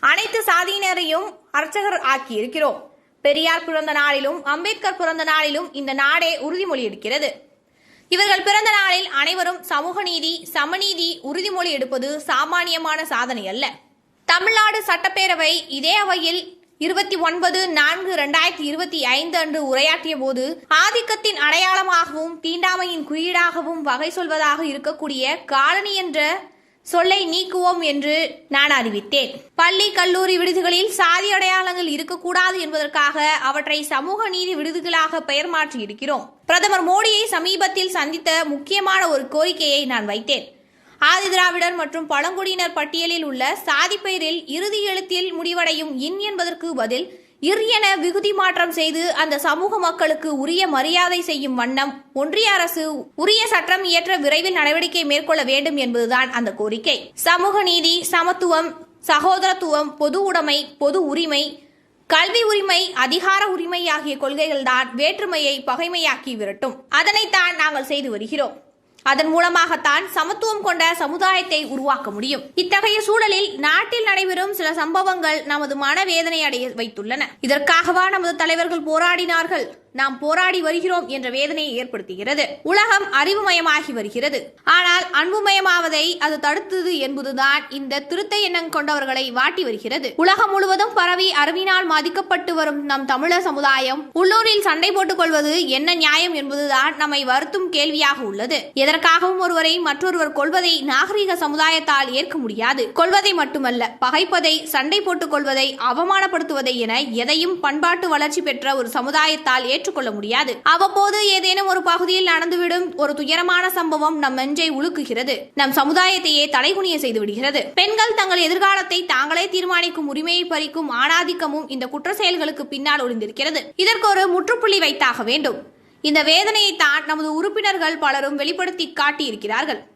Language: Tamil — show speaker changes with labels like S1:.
S1: அனைத்து சாதியினரையும் அர்ச்சகர் ஆக்கி இருக்கிறோம். பெரியார் பிறந்த நாளிலும் அம்பேத்கர் பிறந்த நாளிலும் இந்த நாடே உறுதிமொழி எடுக்கிறது. இவர்கள் பிறந்த நாளில் அனைவரும் சமூக நீதி, சமநீதி உறுதிமொழி எடுப்பது சாமானியமான சாதனை அல்ல. தமிழ்நாடு சட்டப்பேரவை இதே அவையில் 29/4/2025 அன்று உரையாற்றிய போது ஆதிக்கத்தின் அடையாளமாகவும் தீண்டாமையின் குறியீடாகவும் வகை சொல்வதாக இருக்கக்கூடிய காலனி என்ற சொல்லை நீக்குவோம் என்று நான் அறிவித்தேன். பள்ளி கல்லூரி விடுதிகளில் சாதி அடையாளங்கள் இருக்கக்கூடாது என்பதற்காக அவற்றை சமூக நீதி விடுதிகளாக பெயர் மாற்றி இருக்கிறோம். பிரதமர் மோடியை சமீபத்தில் சந்தித்த முக்கியமான ஒரு கோரிக்கையை நான் வைத்தேன். ஆதி திராவிடர் மற்றும் பழங்குடியினர் பட்டியலில் உள்ள சாதி பெயரில் இறுதி எழுத்தில் முடிவடையும் இன் என்பதற்கு பதில் இர் என விகுதி மாற்றம் செய்து அந்த சமூக மக்களுக்கு உரிய மரியாதை செய்யும் வண்ணம் ஒன்றிய அரசு உரிய சட்டம் இயற்ற விரைவில் நடவடிக்கை மேற்கொள்ள வேண்டும் என்பதுதான் அந்த கோரிக்கை. சமூக நீதி, சமத்துவம், சகோதரத்துவம், பொது உடைமை, பொது உரிமை, கல்வி உரிமை, அதிகார உரிமை ஆகிய கொள்கைகள்தான் வேற்றுமையை பகைமையாக்கி விரட்டும். அதனைத்தான் நாங்கள் செய்து வருகிறோம். அதன் மூலமாகத்தான் சமத்துவம் கொண்ட சமுதாயத்தை உருவாக்க முடியும். இத்தகைய சூழலில் நாட்டில் நடைபெறும் சில சம்பவங்கள் நமது மனவேதனை அடைய வைத்துள்ளன. இதற்காகவா நமது தலைவர்கள் போராடினார்கள்? நாம் போராடி வருகிறோம் என்ற வேதனையை ஏற்படுத்துகிறது. உலகம் அறிவுமயமாகி வருகிறது. ஆனால் அன்புமயமாவதை அது தடுத்தது என்பதுதான் இந்த திருத்த எண்ணம் கொண்டவர்களை வாட்டி வருகிறது. உலகம் முழுவதும் பரவி அறிவினால் மதிக்கப்பட்டு வரும் நம் தமிழர் சமுதாயம் உள்ளூரில் சண்டை போட்டுக் கொள்வது என்ன நியாயம் என்பதுதான் நம்மை வருத்தும் கேள்வியாக உள்ளது. எதற்காகவும் ஒருவரை மற்றொருவர் கொள்வதை நாகரிக சமுதாயத்தால் ஏற்க முடியாது. கொள்வதை மட்டுமல்ல, பகைப்பதை, சண்டை போட்டுக் கொள்வதை, அவமானப்படுத்துவதை என எதையும் பண்பாட்டு வளர்ச்சி பெற்ற ஒரு சமுதாயத்தால் ஏற்றுக்கொள்ள முடியாது. அவ்வப்போது ஏதேனும் ஒரு பகுதியில் நடந்துவிடும் ஒரு துயரமான சம்பவம் நம் நெஞ்சை உலுக்குகிறது. நம் சமுதாயத்தையே தலைகுனிய செய்து விடுகிறது. பெண்கள் தங்கள் எதிர்காலத்தை தாங்களே தீர்மானிக்கும் உரிமையை பறிக்கும் ஆணாதிக்கமும் இந்த குற்ற செயல்களுக்கு பின்னால் ஒளிந்திருக்கிறது. இதற்கு ஒரு முற்றுப்புள்ளி வைத்தாக வேண்டும். இந்த வேதனையை தான் நமது உறுப்பினர்கள் பலரும் வெளிப்படுத்தி காட்டியிருக்கிறார்கள்.